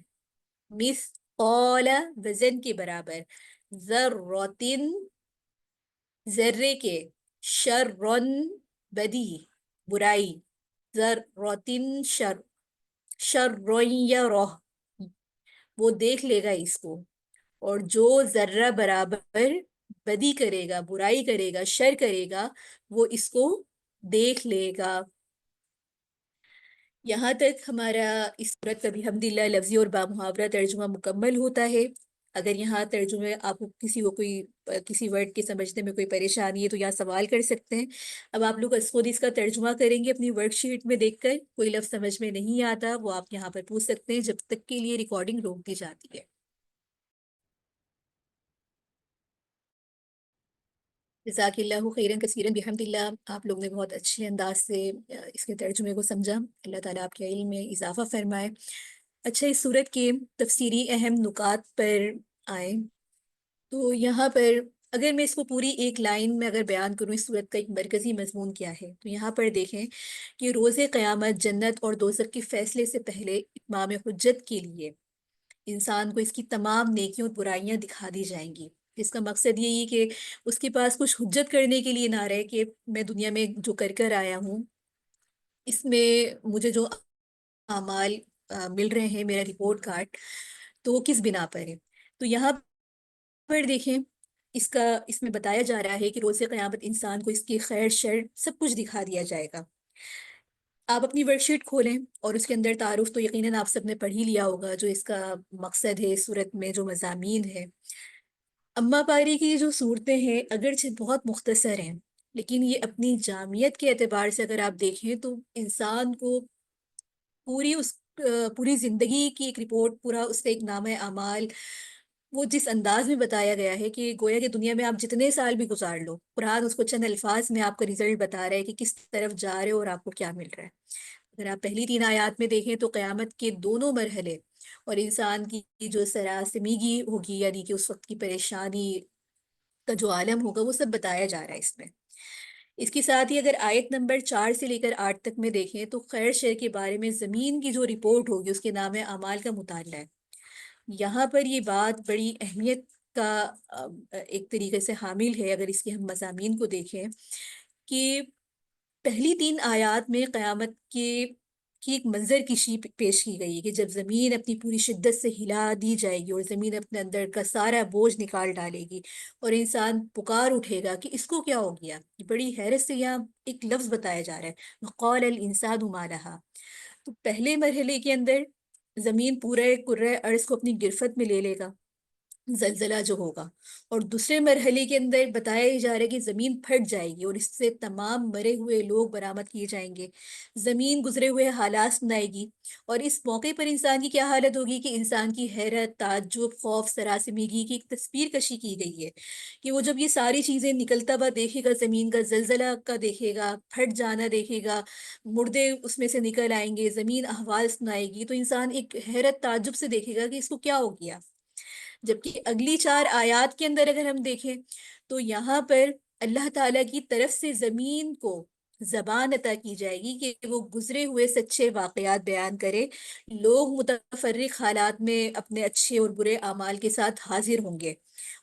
مثقال وزن کے برابر ذرۃ ذرے کے شرن بدی برائی ذرۃ شر شرن یرہ وہ دیکھ لے گا اس کو اور جو ذرہ برابر بدی کرے گا برائی کرے گا شر کرے گا وہ اس کو دیکھ لے گا۔ یہاں تک ہمارا اس صورت کا بحمدللہ لفظی اور بامحاورہ ترجمہ مکمل ہوتا ہے۔ اگر یہاں ترجمے آپ کو کسی کو کوئی کسی ورڈ کے سمجھنے میں کوئی پریشانی ہے تو یہاں سوال کر سکتے ہیں۔ اب آپ لوگ خود اس کا ترجمہ کریں گے اپنی ورک شیٹ میں دیکھ کر، کوئی لفظ سمجھ میں نہیں آتا وہ آپ یہاں پر پوچھ سکتے ہیں جب تک کے لیے ریکارڈنگ روک دی جاتی ہے۔ جزاک اللہ خیرن کثیرن بحمد اللہ، آپ لوگ نے بہت اچھے انداز سے اس کے ترجمے کو سمجھا۔ اللہ تعالیٰ آپ کے علم میں اضافہ فرمائے۔ اچھا، اس صورت کے تفسیری اہم نکات پر آئیں تو یہاں پر اگر میں اس کو پوری ایک لائن میں اگر بیان کروں اس صورت کا ایک مرکزی مضمون کیا ہے تو یہاں پر دیکھیں کہ روز قیامت جنت اور دوزخ کے فیصلے سے پہلے اتمام حجت کے لیے انسان کو اس کی تمام نیکیوں اور برائیاں دکھا دی جائیں گی، جس کا مقصد یہی کہ اس کے پاس کچھ حجت کرنے کے لیے نہ رہے کہ میں دنیا میں جو کر کر آیا ہوں اس میں مجھے جو اعمال مل رہے ہیں میرا رپورٹ کارڈ تو وہ کس بنا پر ہے۔ تو یہاں پر دیکھیں اس میں بتایا جا رہا ہے کہ روز قیامت انسان کو اس کی خیر شر سب کچھ دکھا دیا جائے گا۔ آپ اپنی ورک شیٹ کھولیں اور اس کے اندر تعارف تو یقیناً آپ سب نے پڑھ ہی لیا ہوگا جو اس کا مقصد ہے، صورت میں جو مضامین ہے۔ اما پاری کی جو صورتیں ہیں اگرچہ بہت مختصر ہیں لیکن یہ اپنی جامعیت کے اعتبار سے اگر آپ دیکھیں تو انسان کو پوری زندگی کی ایک رپورٹ، پورا اس کا ایک نامہ اعمال وہ جس انداز میں بتایا گیا ہے کہ گویا کہ دنیا میں آپ جتنے سال بھی گزار لو، قرآن اس کو چند الفاظ میں آپ کا رزلٹ بتا رہا ہے کہ کس طرف جا رہے ہو اور آپ کو کیا مل رہا ہے۔ اگر آپ پہلی 3 آیات میں دیکھیں تو قیامت کے دونوں مرحلے اور انسان کی جو سراسمیگی ہوگی یعنی کہ اس وقت کی پریشانی کا جو عالم ہوگا وہ سب بتایا جا رہا ہے اس میں۔ اس کے ساتھ ہی اگر آیت نمبر 4 سے لے کر 8 تک میں دیکھیں تو خیر شر کے بارے میں زمین کی جو رپورٹ ہوگی اس کے نام اعمال کا مطالعہ ہے۔ یہاں پر یہ بات بڑی اہمیت کا ایک طریقے سے حامل ہے اگر اس کے ہم مضامین کو دیکھیں کہ پہلی 3 آیات میں قیامت کی ایک منظر کشی پیش کی گئی ہے کہ جب زمین اپنی پوری شدت سے ہلا دی جائے گی اور زمین اپنے اندر کا سارا بوجھ نکال ڈالے گی اور انسان پکار اٹھے گا کہ اس کو کیا ہو گیا۔ یہ بڑی حیرت سے یہاں ایک لفظ بتایا جا رہا ہے وقال الانسان ما لہا۔ تو پہلے مرحلے کے اندر زمین پورے کرۂ ارض کو اپنی گرفت میں لے لے گا، زلزلہ جو ہوگا، اور دوسرے مرحلے کے اندر بتایا ہی جا رہا ہے کہ زمین پھٹ جائے گی اور اس سے تمام مرے ہوئے لوگ برآمد کیے جائیں گے۔ زمین گزرے ہوئے حالات سنائے گی اور اس موقع پر انسان کی کیا حالت ہوگی کہ انسان کی حیرت، تعجب، خوف، سراسیمگی کی ایک تصویر کشی کی گئی ہے کہ وہ جب یہ ساری چیزیں نکلتا ہوا دیکھے گا، زمین کا زلزلہ کا دیکھے گا، پھٹ جانا دیکھے گا، مردے اس میں سے نکل آئیں گے، زمین احوال سنائے گی تو انسان ایک حیرت تعجب سے دیکھے گا کہ اس کو کیا ہو گیا۔ جبکہ اگلی 4 آیات کے اندر اگر ہم دیکھیں تو یہاں پر اللہ تعالیٰ کی طرف سے زمین کو زبان عطا کی جائے گی کہ وہ گزرے ہوئے سچے واقعات بیان کرے۔ لوگ متفرق حالات میں اپنے اچھے اور برے اعمال کے ساتھ حاضر ہوں گے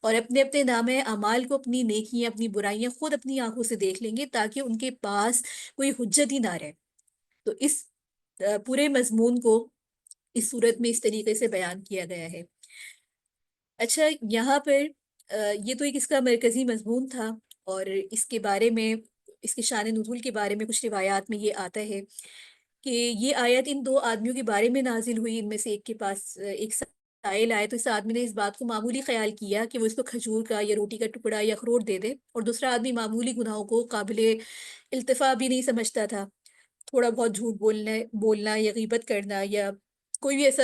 اور اپنے اپنے نامہ اعمال کو، اپنی نیکیاں، اپنی برائیاں خود اپنی آنکھوں سے دیکھ لیں گے تاکہ ان کے پاس کوئی حجت ہی نہ رہے۔ تو اس پورے مضمون کو اس صورت میں اس طریقے سے بیان کیا گیا ہے۔ اچھا، یہاں پر یہ تو ایک اس کا مرکزی مضمون تھا اور اس کے بارے میں، اس کے شان نزول کے بارے میں کچھ روایات میں یہ آتا ہے کہ یہ آیت ان 2 آدمیوں کے بارے میں نازل ہوئی۔ ان میں سے ایک کے پاس ایک سائل آئے تو اس آدمی نے اس بات کو معمولی خیال کیا کہ وہ اس کو کھجور کا یا روٹی کا ٹکڑا یا اخروٹ دے دے، اور دوسرا آدمی معمولی گناہوں کو قابل التفا بھی نہیں سمجھتا تھا، تھوڑا بہت جھوٹ بولنا یا غیبت کرنا یا کوئی بھی ایسا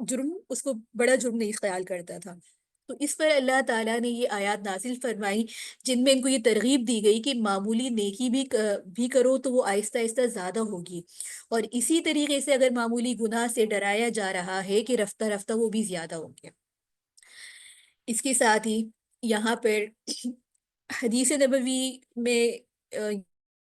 جرم اس کو بڑا جرم نہیں خیال کرتا تھا۔ تو اس پر اللہ تعالیٰ نے یہ آیات نازل فرمائی جن میں ان کو یہ ترغیب دی گئی کہ معمولی نیکی بھی کرو تو وہ آہستہ آہستہ زیادہ ہوگی، اور اسی طریقے سے اگر معمولی گناہ سے ڈرایا جا رہا ہے کہ رفتہ رفتہ وہ بھی زیادہ ہوں گے۔ اس کے ساتھ ہی یہاں پر حدیث نبوی میں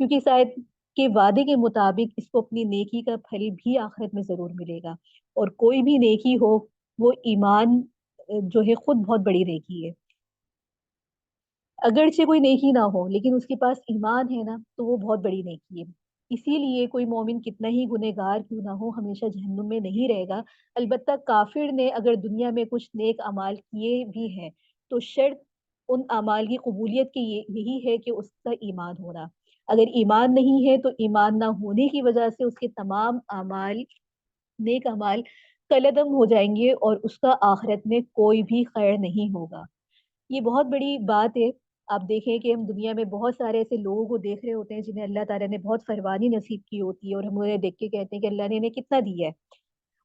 کیونکہ شاید کے وعدے کے مطابق اس کو اپنی نیکی کا پھل بھی آخرت میں ضرور ملے گا. اور کوئی بھی نیکی ہو وہ ایمان جو ہے خود بہت بڑی نیکی ہے. اگرچہ کوئی نیکی نہ ہو لیکن اس کے پاس ایمان ہے نا تو وہ بہت بڑی نیکی ہے. اسی لیے کوئی مومن کتنا ہی گنہگار کیوں نہ ہو ہمیشہ جہنم میں نہیں رہے گا. البتہ کافر نے اگر دنیا میں کچھ نیک اعمال کیے بھی ہیں تو شرط ان اعمال کی قبولیت کی یہی ہے کہ اس کا ایمان ہونا. اگر ایمان نہیں ہے تو ایمان نہ ہونے کی وجہ سے اس کے تمام اعمال نیک اعمال کالعدم ہو جائیں گے اور اس کا آخرت میں کوئی بھی خیر نہیں ہوگا. یہ بہت بڑی بات ہے. آپ دیکھیں کہ ہم دنیا میں بہت سارے ایسے لوگوں کو دیکھ رہے ہوتے ہیں جنہیں اللہ تعالیٰ نے بہت فروانی نصیب کی ہوتی ہے اور ہم انہیں دیکھ کے کہتے ہیں کہ اللہ نے انہیں کتنا دیا ہے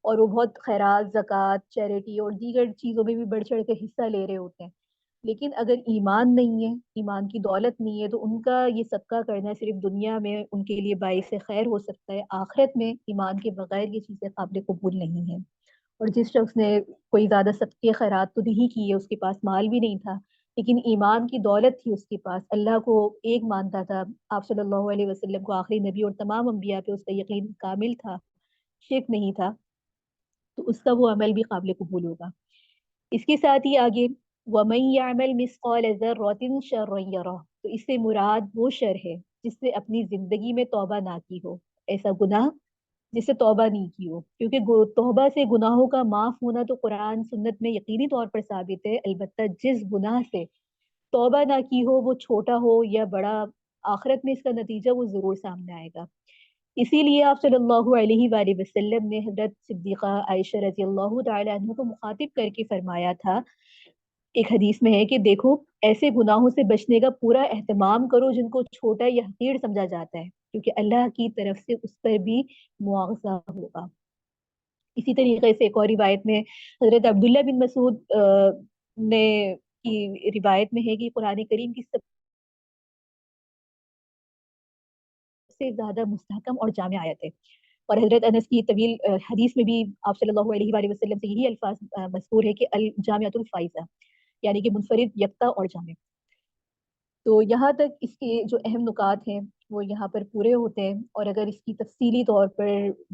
اور وہ بہت خیرات زکوٰۃ چیریٹی اور دیگر چیزوں میں بھی بڑھ چڑھ کے حصہ لے رہے ہوتے ہیں. لیکن اگر ایمان نہیں ہے ایمان کی دولت نہیں ہے تو ان کا یہ صدقہ کرنا صرف دنیا میں ان کے لیے باعث خیر ہو سکتا ہے. آخرت میں ایمان کے بغیر یہ چیزیں قابل قبول نہیں ہیں. اور جس شخص نے کوئی زیادہ صدقے خیرات تو نہیں کیے اس کے پاس مال بھی نہیں تھا لیکن ایمان کی دولت تھی اس کے پاس اللہ کو ایک مانتا تھا آپ صلی اللہ علیہ وسلم کو آخری نبی اور تمام انبیاء پہ اس کا یقین کامل تھا شرک نہیں تھا تو اس کا وہ عمل بھی قابل قبول ہوگا. اس کے ساتھ ہی آگے وَمَن يَعْمَلْ مِثْقَالَ ذَرَّةٍ شَرًّا يَرَهُ تو اس سے مراد وہ شر ہے جس سے اپنی زندگی میں توبہ نہ کی ہو. ایسا گناہ جس سے توبہ نہیں کی ہو کیونکہ توبہ سے گناہوں کا معاف ہونا تو قرآن سنت میں یقینی طور پر ثابت ہے. البتہ جس گناہ سے توبہ نہ کی ہو وہ چھوٹا ہو یا بڑا آخرت میں اس کا نتیجہ وہ ضرور سامنے آئے گا. اسی لیے آپ صلی اللہ علیہ وآلہ وسلم نے حضرت صدیقہ عائشہ رضی اللہ تعالی عنہ کو مخاطب کر کے فرمایا تھا ایک حدیث میں ہے کہ دیکھو ایسے گناہوں سے بچنے کا پورا اہتمام کرو جن کو چھوٹا یا حقیر سمجھا جاتا ہے کیونکہ اللہ کی طرف سے اس پر بھی مواخذہ ہوگا. اسی طریقے سے ایک اور روایت میں حضرت عبداللہ بن مسعود نے کی روایت میں ہے کہ قرآن کریم کی سب سے زیادہ مستحکم اور جامع آیت ہے. اور حضرت انس کی طویل حدیث میں بھی آپ صلی اللہ علیہ وآلہ وسلم سے یہی الفاظ مذکور ہے کہ الجامعۃ الفائزہ یعنی کہ منفرد یکتا اور جامع. تو یہاں تک اس کے جو اہم نکات ہیں وہ یہاں پر پورے ہوتے ہیں. اور اگر اس کی تفصیلی طور پر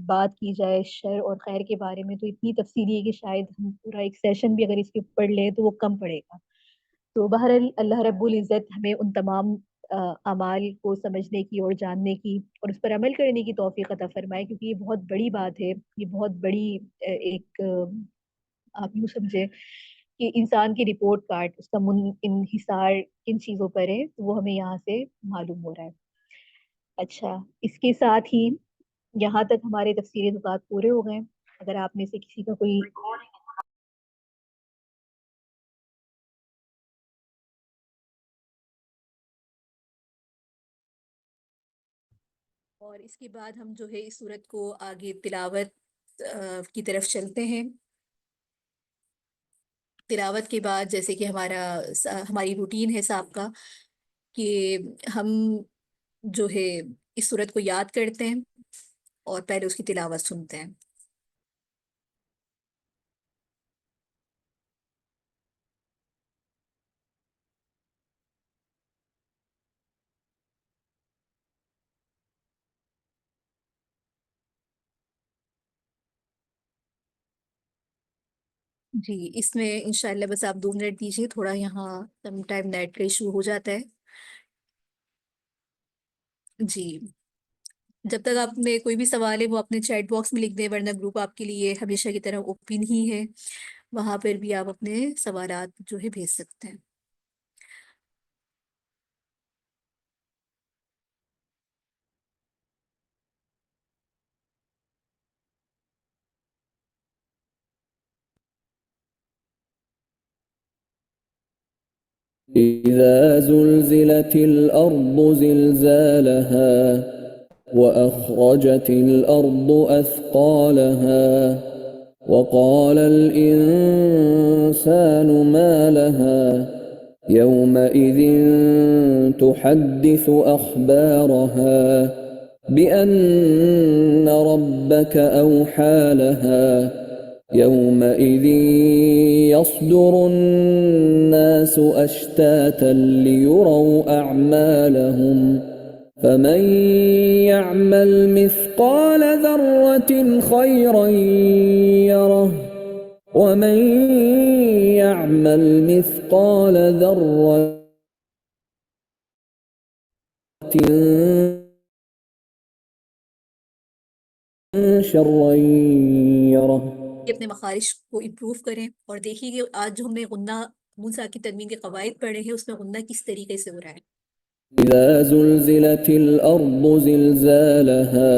بات کی جائے شر اور خیر کے بارے میں تو اتنی تفصیلی ہے کہ شاید ہم پورا ایک سیشن بھی اگر اس کے پڑھ لیں تو وہ کم پڑے گا. تو بہرحال اللہ رب العزت ہمیں ان تمام اعمال کو سمجھنے کی اور جاننے کی اور اس پر عمل کرنے کی توفیق عطا فرمائے کیونکہ یہ بہت بڑی بات ہے. یہ بہت بڑی ایک آپ یوں سمجھے کہ انسان کی رپورٹ کارڈ اس کا انحصار کن چیزوں پر ہے وہ ہمیں یہاں سے معلوم ہو رہا ہے. اچھا اس کے ساتھ ہی یہاں تک ہمارے تفصیلی نکات پورے ہو گئے. اگر آپ میں سے کسی کا کوئی اور اس کے بعد ہم جو ہے اس صورت کو آگے تلاوت کی طرف چلتے ہیں. تلاوت کے بعد جیسے کہ ہماری روٹین ہے سابقہ کہ ہم جو ہے اس صورت کو یاد کرتے ہیں اور پہلے اس کی تلاوت سنتے ہیں. جی اس میں انشاءاللہ بس آپ 2 منٹ دیجیے تھوڑا یہاں سم ٹائم نیٹ کا ایشو ہو جاتا ہے. جی جب تک آپ میں کوئی بھی سوال ہے وہ اپنے چیٹ باکس میں لکھ دیں ورنہ گروپ آپ کے لیے ہمیشہ کی طرح اوپن ہی ہے وہاں پر بھی آپ اپنے سوالات جو ہے بھیج سکتے ہیں. إذا زلزلت الأرض زلزالها وأخرجت الأرض أثقالها وقال الإنسان ما لها يومئذ تحدث أخبارها بأن ربك أوحى لها يومئذ يصدر الناس أشتاتا ليروا أعمالهم فمن يعمل مثقال ذرة خيرا يره ومن يعمل مثقال ذرة شرا يره. کہ اپنے مخارج کو امپروو کریں، اور دیکھیے کہ آج جو ہم نے غنہ نون ساکن تنوین کے قواعد پڑھے ہیں، اس میں غنہ کس طریقے سے ہو رہا ہے۔ إذا زلزلت الأرض زلزالها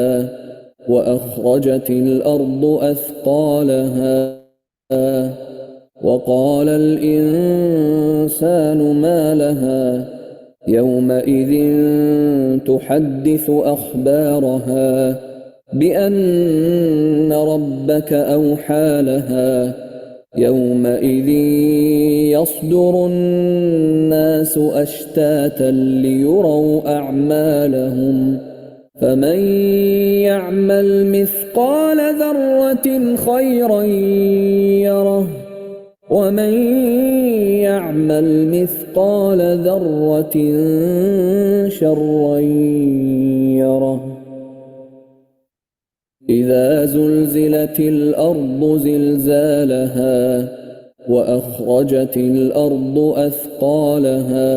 وأخرجت الأرض أثقالها وقال الإنسان ما لها يومئذ تحدث أخبارها بأن ربك أوحى لها يومئذ يصدر الناس أشتاتا ليروا أعمالهم فمن يعمل مثقال ذرة خيرا يره ومن يعمل مثقال ذرة شرا يره. إذا زلزلت الأرض زلزالها وأخرجت الأرض أثقالها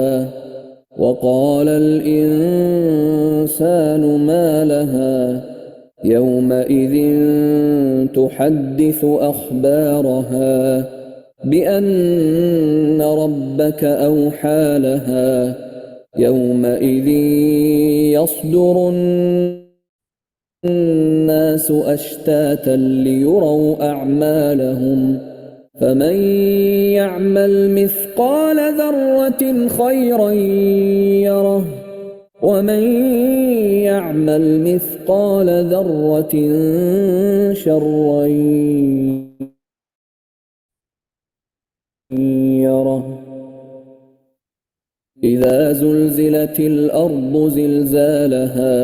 وقال الإنسان ما لها يومئذ تحدث أخبارها بأن ربك أوحى لها يومئذ يصدر الناس أشتاتا ليروا أعمالهم فمن يعمل مثقال ذرة خيرا يره ومن يعمل مثقال ذرة شرا يره. إذا زلزلت الأرض زلزالها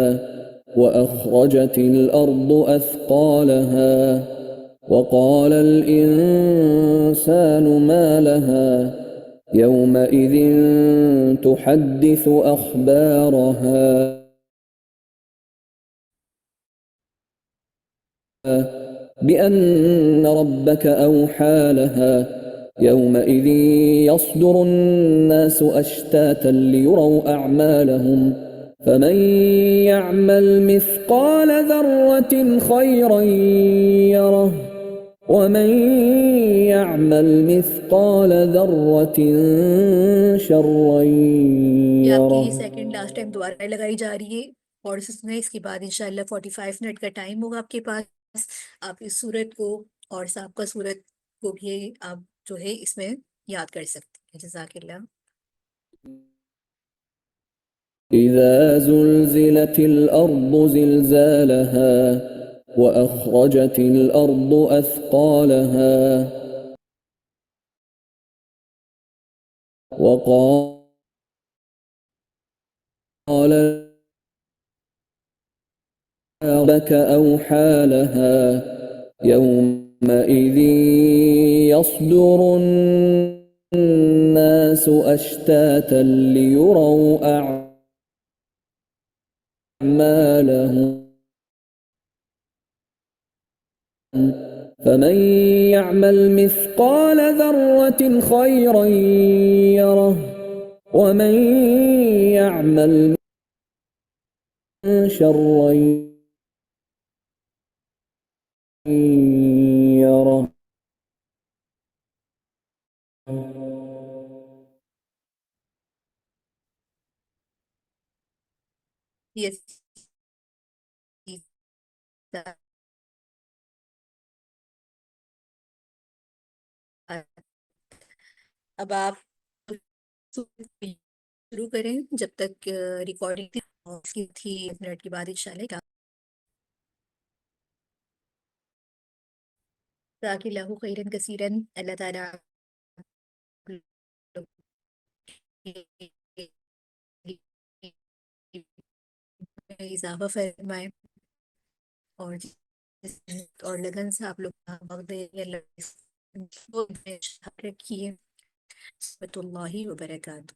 وأخرجت الأرض أثقالها وقال الإنسان ما لها يومئذ تحدث أخبارها بأن ربك أوحى لها يومئذ يصدر الناس أشتاتا ليروا أعمالهم فمن يعمل مثقال ذرة خيرا يره ومن يعمل مثقال ذرة شرا یہ آپ يره. کی سیکنڈ لاسٹ ٹائم دوبارہ لگائی جا رہی ہے، اور اس کے بعد انشاءاللہ 45 منٹ کا ٹائم ہوگا آپ کے پاس. آپ اس صورت کو اور سابقہ صورت کو بھی آپ جو ہے اس میں یاد کر سکتے ہیں. جزاک اللہ. إذا زلزلت الأرض زلزالها وأخرجت الأرض أثقالها وقال ربك أوحى لها يومئذ يصدر الناس أشتاتا ليروا أعمالهم فمن يعمل مثقال ذرة خيرا يره ومن يعمل شرا يره. Yes. اب آپ شروع کریں جب تک ریکارڈنگ تھی منٹ کے بعد انشاءاللہ. جزاک اللہ خیرن کثیرن. اللہ تعالیٰ اضافہ فرمائے، اور اور لگن سے آپ لوگ وقت دیں. اللہ رکھیے. رحمۃ اللہ وبرکاتہ.